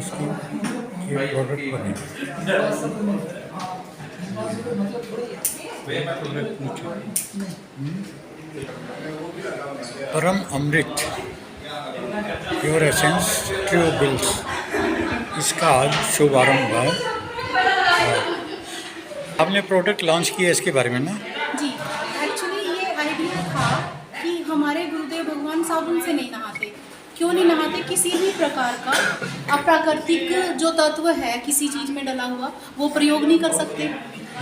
उसकी ये प्रोडक्ट बने। परम अमृत प्योर एसेंस ट्रू बिल्स, इसका आज शुभारंभ हुआ है। आपने प्रोडक्ट लॉन्च किया इसके बारे में ना? जी, एक्चुअली ये आइडिया था कि हमारे गुरुदेव भगवान साबुन से नहीं नहाते। क्यों नहीं नहाते? किसी भी प्रकार का अप्राकृतिक जो तत्व है किसी चीज़ में डला हुआ वो प्रयोग नहीं कर सकते।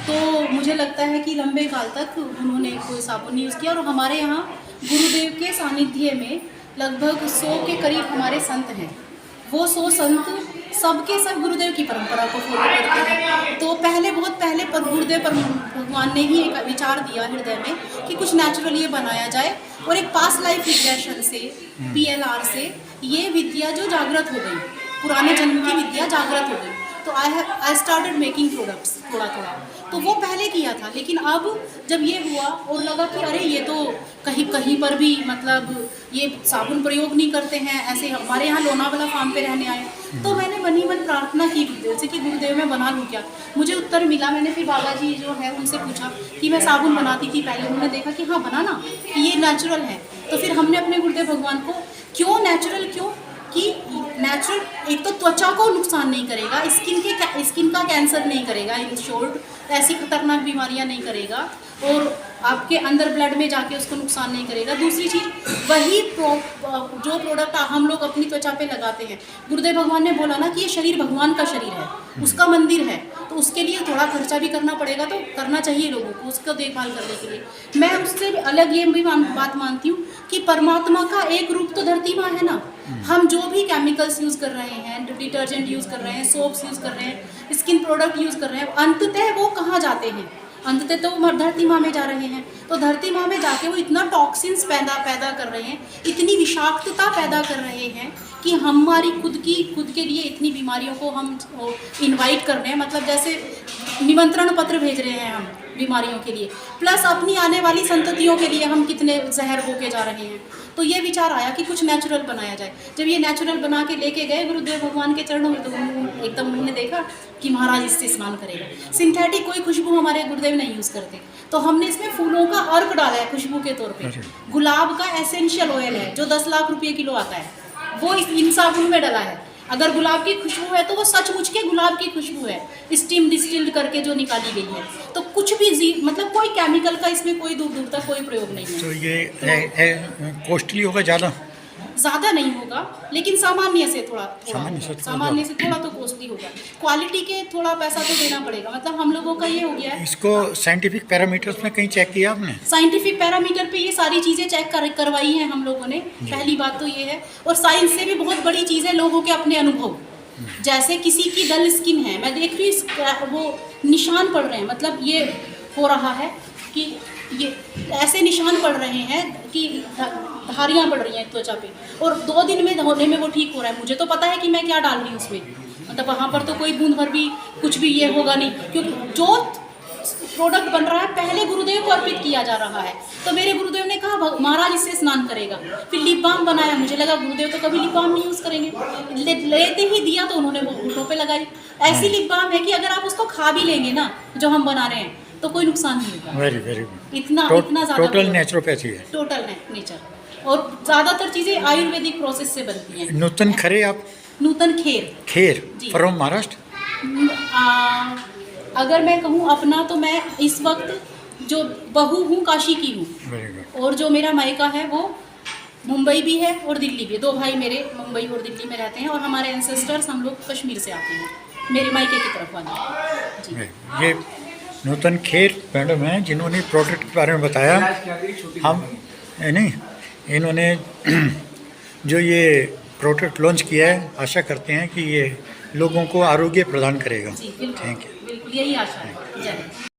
तो मुझे लगता है कि लंबे काल तक उन्होंने कोई साबुन नहीं यूज़ किया। और हमारे यहाँ गुरुदेव के सानिध्य में लगभग 100 के करीब हमारे संत हैं। वो 100 संत सबके सब गुरुदेव की परंपरा को फॉलो करते हैं। तो बहुत पहले पर गुरुदेव भगवान ने ही एक विचार दिया हृदय में कि कुछ नेचुरल ये बनाया जाए, और एक पास लाइफ रिग्रेशन से PLR से ये विद्या जो जागृत हो गई, पुराने जन्म की विद्या जागृत हो गई। तो आई स्टार्टेड मेकिंग प्रोडक्ट्स थोड़ा थोड़ा। तो वो पहले किया था, लेकिन अब जब ये हुआ और लगा कि अरे ये तो कहीं कहीं पर भी मतलब ये साबुन प्रयोग नहीं करते हैं, ऐसे हमारे यहाँ लोनावाला फार्म पे रहने आए। तो मैंने मन ही मन प्रार्थना की गुरुदेव से कि गुरुदेव मैं बना लूँ क्या। मुझे उत्तर मिला। मैंने फिर बाबा जी जो है उनसे पूछा कि मैं साबुन बनाती थी पहले। उन्होंने देखा कि हाँ बनाना, कि ये नेचुरल है। तो फिर हमने अपने गुरुदेव भगवान को क्यों नेचुरल, क्यों कि नेचुरल एक तो त्वचा को नुकसान नहीं करेगा, स्किन का कैंसर नहीं करेगा, इन शॉर्ट ऐसी खतरनाक बीमारियां नहीं करेगा, और आपके अंदर ब्लड में जाके उसको नुकसान नहीं करेगा। दूसरी चीज़, वही जो प्रोडक्ट हम लोग अपनी त्वचा पे लगाते हैं, गुरुदेव भगवान ने बोला ना कि ये शरीर भगवान का शरीर है, उसका मंदिर है, तो उसके लिए थोड़ा खर्चा भी करना पड़ेगा। तो करना चाहिए लोगों को उसको देखभाल करने के लिए। मैं उससे अलग ये भी बात मानती हूँ कि परमात्मा का एक रूप तो धरती माँ है ना। हम जो भी केमिकल्स यूज़ कर रहे हैं, डिटर्जेंट यूज़ कर रहे हैं, सोप्स यूज़ कर रहे हैं, स्किन प्रोडक्ट यूज़ कर रहे हैं, अंततः वो कहाँ जाते हैं? अंततः तो वो धरती माँ में जा रहे हैं। तो धरती माँ में जाके वो इतना टॉक्सिन्स पैदा कर रहे हैं, इतनी विषाक्तता पैदा कर रहे हैं कि हमारी खुद के लिए इतनी बीमारियों को हम इनवाइट कर रहे हैं। मतलब जैसे निमंत्रण पत्र भेज रहे हैं हम बीमारियों के लिए, प्लस अपनी आने वाली संततियों के लिए हम कितने जहर बो के जा रहे हैं। तो ये विचार आया कि कुछ नेचुरल बनाया जाए। जब ये नेचुरल बना के लेके गए गुरुदेव भगवान के चरणों में, तो एकदम उन्होंने देखा कि महाराज इससे स्नान करेगा। सिंथेटिक कोई खुशबू हमारे गुरुदेव नहीं यूज़ करते। तो हमने इसमें फूलों का अर्क डाला है खुशबू के तौर पे। गुलाब का एसेंशियल ऑयल है जो 10 लाख रुपये किलो आता है, वो इन साबुन में डला है। अगर गुलाब की खुशबू है तो वो सचमुच के गुलाब की खुशबू है, स्टीम डिस्टिल्ड करके जो निकाली गई है। तो कुछ भी मतलब कोई केमिकल का इसमें कोई दूर दूर तक कोई प्रयोग नहीं है। तो ये कॉस्टली होगा ज़्यादा नहीं होगा, लेकिन सामान्य से थोड़ा तो कॉस्टली होगा। क्वालिटी के थोड़ा पैसा तो देना पड़ेगा। मतलब हम लोगों का ये हो गया है। इसको साइंटिफिक पैरामीटर्स में कहीं चेक किया आपने? साइंटिफिक पैरामीटर पे ये सारी चीज़ें चेक करवाई हैं हम लोगों ने। पहली बात तो ये है। और साइंस से भी बहुत बड़ी चीज़ है लोगों के अपने अनुभव। जैसे किसी की डल स्किन है, मैं देख रही हूँ वो निशान पड़ रहे हैं, मतलब ये हो रहा है कि ये ऐसे निशान पड़ रहे हैं कि धारियाँ पड़ रही हैं त्वचा पे, और 2 दिन में धोने में वो ठीक हो रहा है। मुझे तो पता है कि मैं क्या डाल रही हूँ उसमें, मतलब वहाँ पर तो कोई बूंद भर भी कुछ भी ये होगा नहीं, क्योंकि जो प्रोडक्ट बन रहा है पहले गुरुदेव को अर्पित किया जा रहा है। तो मेरे गुरुदेव ने कहा महाराज इससे स्नान करेगा। फिर लिप बाम बनाया। मुझे लगा गुरुदेव तो कभी लिप बाम नहीं यूज़ करेंगे, लेते ही दिया तो उन्होंने वो होठों पे लगाई। ऐसी लिप बाम है कि अगर आप उसको खा भी लेंगे ना, जो हम बना रहे हैं, तो कोई नुकसान नहीं होगा। Very good. इतना ज़्यादा टोटल नेचुरोपैथी है, टोटल नेचर। और ज़्यादातर चीज़ें आयुर्वेदिक प्रोसेस से बनती हैं। नूतन खेर फ्रॉम महाराष्ट्र। अगर मैं कहूँ अपना, तो मैं इस वक्त जो बहू हूँ काशी की हूँ, और जो मेरा मायका है वो मुंबई भी है और दिल्ली भी। 2 भाई मेरे मुंबई और दिल्ली में रहते हैं, और हमारे एंसेस्टर्स हम लोग कश्मीर से आते हैं, मेरे मायके की तरफ वाले जी। ये नूतन खेर मैडम हैं जिन्होंने प्रोडक्ट के बारे में बताया। हम नहीं, इन्होंने जो ये प्रोडक्ट लॉन्च किया है, आशा करते हैं कि ये लोगों को आरोग्य प्रदान करेगा। Thank you. बिल्कुल यही आशा है। जय हिंद।